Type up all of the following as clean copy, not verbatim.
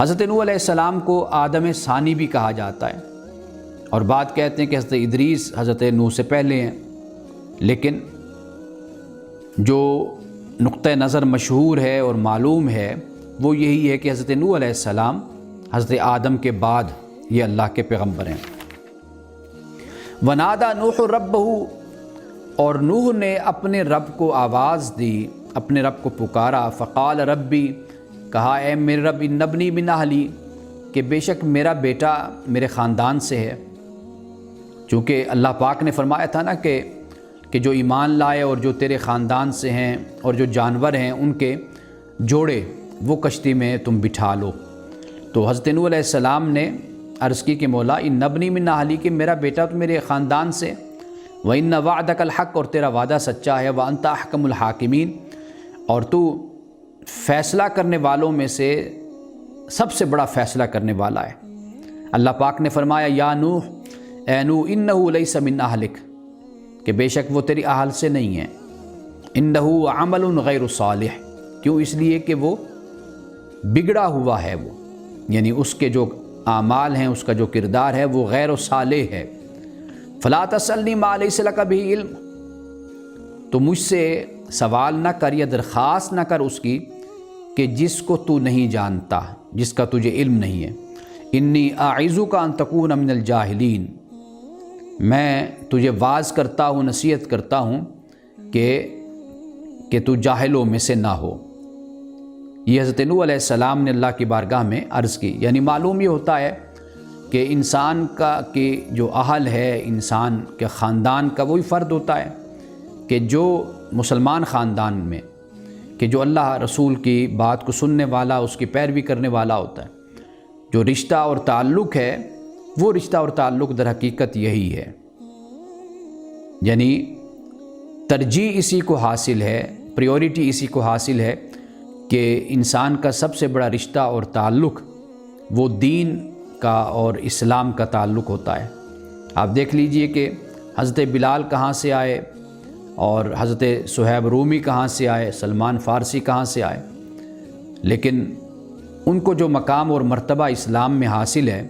حضرت نوح علیہ السلام کو آدم ثانی بھی کہا جاتا ہے، اور بعد کہتے ہیں کہ حضرت ادریس حضرت نوح سے پہلے ہیں، لیکن جو نقطہ نظر مشہور ہے اور معلوم ہے وہ یہی ہے کہ حضرت نوح علیہ السلام حضرت آدم کے بعد یہ اللہ کے پیغمبر ہیں۔ وَنَادَى نُوحٌ رَبَّهُ، اور نوح نے اپنے رب کو آواز دی، اپنے رب کو پکارا۔ فقال ربی، کہا اے میرے رب، ان ابنی من اہلی، کہ بے شک میرا بیٹا میرے خاندان سے ہے۔ چونکہ اللہ پاک نے فرمایا تھا نا کہ جو ایمان لائے اور جو تیرے خاندان سے ہیں اور جو جانور ہیں ان کے جوڑے وہ کشتی میں تم بٹھا لو۔ تو حضرت نوح علیہ السلام نے عرض کی کہ مولا ان ابنی من اہلی، کہ میرا بیٹا تو میرے خاندان سے، وَإِنَّ وَعْدَكَ الْحَقُّ، اور تیرا وعدہ سچا ہے، وَأَنْتَ أَحْكَمُ الْحَاكِمِينَ، اور تو فیصلہ کرنے والوں میں سے سب سے بڑا فیصلہ کرنے والا ہے۔ اللہ پاک نے فرمایا یا نوح، اے نوح، اِنَّهُ لَيْسَ مِنْ أَهْلِكَ، کہ بے شک وہ تیری اہل سے نہیں ہے، اِنَّهُ عَمَلٌ غَيْرُ صالح، کیوں؟ اس لیے کہ وہ بگڑا ہوا ہے، وہ یعنی اس کے جو اعمال ہیں، اس کا جو کردار ہے وہ غیر و صالح ہے۔ فَلَا تَسْأَلْنِي مَا لَيْسَ لَكَ بِهِ عِلْمٌ، تو مجھ سے سوال نہ کر یا درخواست نہ کر اس کی کہ جس کو تو نہیں جانتا، جس کا تجھے علم نہیں ہے۔ انی اعظک ان تکون من الجاہلین، میں تجھے واعظ کرتا ہوں، نصیحت کرتا ہوں کہ تو جاہلوں میں سے نہ ہو۔ یہ حضرت نوح علیہ السلام نے اللہ کی بارگاہ میں عرض کی۔ یعنی معلوم یہ ہوتا ہے کہ انسان کا کہ جو اہل ہے، انسان کے خاندان کا وہی فرد ہوتا ہے کہ جو مسلمان خاندان میں کہ جو اللہ رسول کی بات کو سننے والا، اس کی پیروی کرنے والا ہوتا ہے۔ جو رشتہ اور تعلق ہے وہ رشتہ اور تعلق در حقیقت یہی ہے، یعنی ترجیح اسی کو حاصل ہے، پریورٹی اسی کو حاصل ہے کہ انسان کا سب سے بڑا رشتہ اور تعلق وہ دین کا اور اسلام کا تعلق ہوتا ہے۔ آپ دیکھ لیجئے کہ حضرت بلال کہاں سے آئے اور حضرت صہیب رومی کہاں سے آئے، سلمان فارسی کہاں سے آئے، لیکن ان کو جو مقام اور مرتبہ اسلام میں حاصل ہے،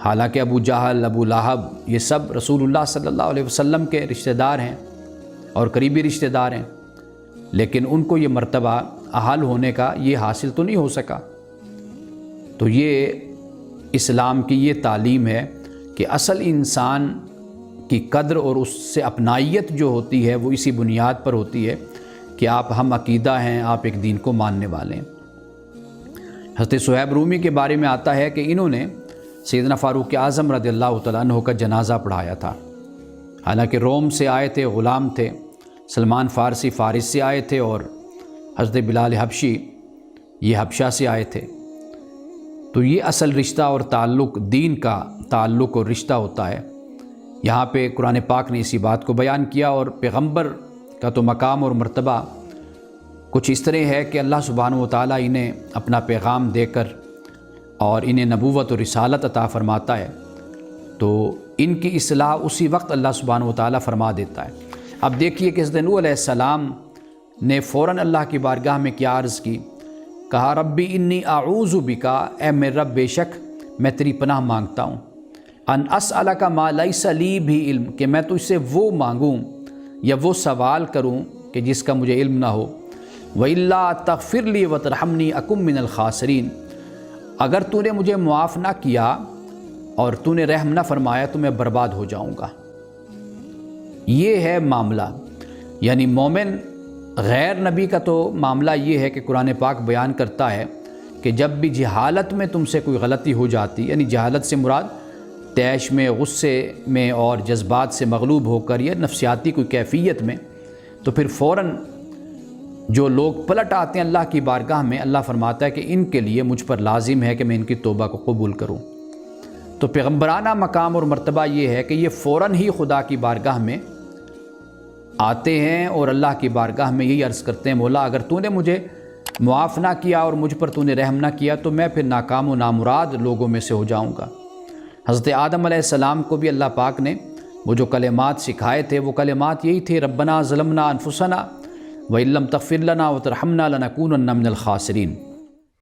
حالانکہ ابو جہل، ابو لہب، یہ سب رسول اللہ صلی اللہ علیہ وسلم کے رشتہ دار ہیں اور قریبی رشتہ دار ہیں، لیکن ان کو یہ مرتبہ اہل ہونے کا یہ حاصل تو نہیں ہو سکا۔ تو یہ اسلام کی یہ تعلیم ہے کہ اصل انسان کی قدر اور اس سے اپنائیت جو ہوتی ہے وہ اسی بنیاد پر ہوتی ہے کہ آپ ہم عقیدہ ہیں، آپ ایک دین کو ماننے والے ہیں۔ حضرت صہیب رومی کے بارے میں آتا ہے کہ انہوں نے سیدنا فاروق اعظم رضی اللہ تعالیٰ عنہ کا جنازہ پڑھایا تھا، حالانکہ روم سے آئے تھے، غلام تھے، سلمان فارسی فارس سے آئے تھے، اور حضرت بلال حبشی یہ حبشہ سے آئے تھے۔ تو یہ اصل رشتہ اور تعلق دین کا تعلق اور رشتہ ہوتا ہے۔ یہاں پہ قرآن پاک نے اسی بات کو بیان کیا، اور پیغمبر کا تو مقام اور مرتبہ کچھ اس طرح ہے کہ اللہ سبحانہ و تعالیٰ انہیں اپنا پیغام دے کر اور انہیں نبوت اور رسالت عطا فرماتا ہے، تو ان کی اصلاح اسی وقت اللہ سبحانہ و تعالیٰ فرما دیتا ہے۔ اب دیکھیے کہ حضرت نوح علیہ السلام نے فوراً اللہ کی بارگاہ میں کیا عرض کی، کہا ربی انی اعوذ بک، اے میرے رب بے شک میں تیری پناہ مانگتا ہوں، ان اسألک ما لیس لی بھی علم، کہ میں تجھ سے وہ مانگوں یا وہ سوال کروں کہ جس کا مجھے علم نہ ہو، وَإِلَّا تَغْفِرْ لِي وَتَرْحَمْنِي أَكُن مِّنَ الْخَاسِرِينَ، اگر تو نے مجھے معاف نہ کیا اور تو نے رحم نہ فرمایا تو میں برباد ہو جاؤں گا۔ یہ ہے معاملہ، یعنی مومن غیر نبی کا تو معاملہ یہ ہے کہ قرآن پاک بیان کرتا ہے کہ جب بھی جہالت میں تم سے کوئی غلطی ہو جاتی، یعنی جہالت سے مراد طیش میں، غصے میں اور جذبات سے مغلوب ہو کر یا نفسیاتی کوئی کیفیت میں، تو پھر فوراً جو لوگ پلٹ آتے ہیں اللہ کی بارگاہ میں، اللہ فرماتا ہے کہ ان کے لیے مجھ پر لازم ہے کہ میں ان کی توبہ کو قبول کروں۔ تو پیغمبرانہ مقام اور مرتبہ یہ ہے کہ یہ فوراً ہی خدا کی بارگاہ میں آتے ہیں اور اللہ کی بارگاہ میں یہی عرض کرتے ہیں، مولا اگر تو نے مجھے معاف نہ کیا اور مجھ پر تو نے رحم نہ کیا تو میں پھر ناکام و نامراد لوگوں میں سے ہو جاؤں گا۔ حضرت آدم علیہ السلام کو بھی اللہ پاک نے وہ جو کلمات سکھائے تھے وہ کلمات یہی تھے، ربنا ظلمنا انفسنا وَإِن لَّمْ تَغْفِرْ لَنَا وَتَرْحَمْنَا لَنَكُونَنَّ مِنَ الْخَاسِرِينَ۔